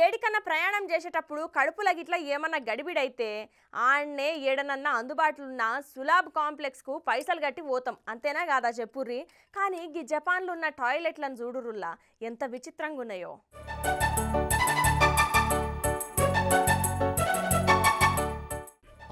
ఏడికన్నా ప్రయాణం చేసేటప్పుడు కడుపుల గిట్ల ఏమన్నా గడిబిడైతే ఆడనే ఏడనన్నా అందుబాటులో ఉన్న సులాబ్ కాంప్లెక్స్కు పైసలు కట్టి పోతాం అంతేనా కాదా చెప్పుర్రి. కానీ ఈ జపాన్లో ఉన్న టాయిలెట్లను చూడురుల్లా ఎంత విచిత్రంగా ఉన్నాయో.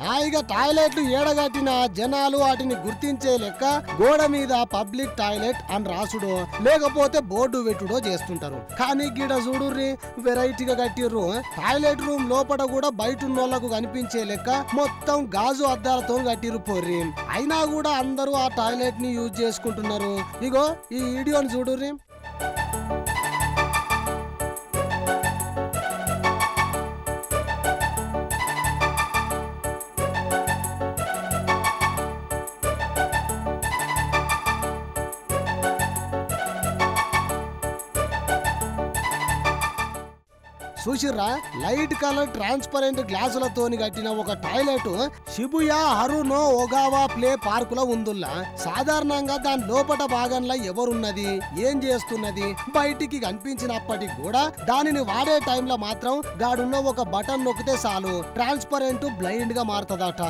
హాయిగా టాయిలెట్లు ఏడగట్టిన జనాలు వాటిని గుర్తించే లెక్క గోడ మీద పబ్లిక్ టాయిలెట్ అని రాసుడో లేకపోతే బోర్డు పెట్టుడో చేస్తుంటారు. కానీ గిడ చూడుర్రి వెరైటీగా కట్టిర్రు. టాయిలెట్ రూమ్ లోపల కూడా బయట ఉన్నోళ్లకు కనిపించే లెక్క మొత్తం గాజు అద్దాలతో కట్టిర్రు పోర్రి. అయినా కూడా అందరూ ఆ టాయిలెట్ ని యూజ్ చేసుకుంటున్నారు. ఇగో ఈ వీడియోని చూడుర్రి. చూసిర్రా లైట్ కలర్ ట్రాన్స్పరెంట్ గ్లాసులతోని కట్టిన ఒక టాయిలెట్ షిబుయా హరునో ఒగావా ప్లే పార్కులో ఉందుల్లా. సాధారణంగా దాని లోపట భాగంలో ఎవరున్నది ఏం చేస్తున్నది బయటికి కనిపించినప్పటికి కూడా దానిని వాడే టైంలో మాత్రం గాడున్న ఒక బటన్ నొక్కితే చాలు ట్రాన్స్పరెంట్ బ్లైండ్ గా మారుతుందట.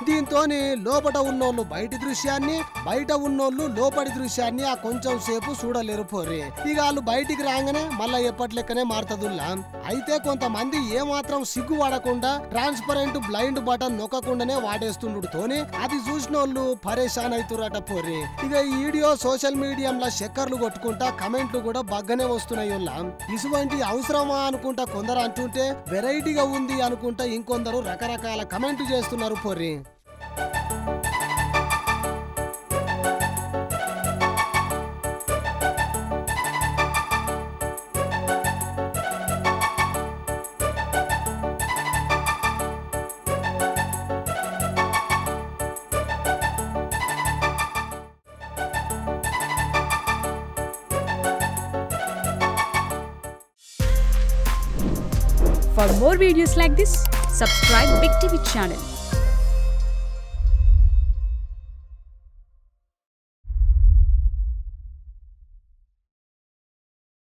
దీంతో లోపట ఉన్నోళ్ళు బయటి దృశ్యాన్ని బయట ఉన్నోళ్ళు లోపటి దృశ్యాన్ని ఆ కొంచెం సేపు చూడలేరు పోర్రి. ఇక వాళ్ళు బయటికి రాగానే మళ్ళా ఎప్పట్లెక్కనే మారుతుందిలా. అయితే కొంతమంది ఏమాత్రం సిగ్గు పడకుండా ట్రాన్స్పరెంట్ బ్లైండ్ బటన్ నొక్కకుండానే వాడేస్తుండుతోని అది చూసిన వాళ్ళు పరేషాన్ అవుతురట పోర్రి. ఇక ఈ వీడియో సోషల్ మీడియాలో చక్కర్లు కొట్టుకుంటా కమెంట్లు కూడా బాగానే వస్తున్నాయి. ఇటువంటి అవసరమా అనుకుంటా కొందరు అంటుంటే వెరైటీగా ఉంది అనుకుంటా ఇంకొందరు రకరకాల కమెంట్లు చేస్తున్నారు పోర్రి. For more videos like this, subscribe Big TV channel.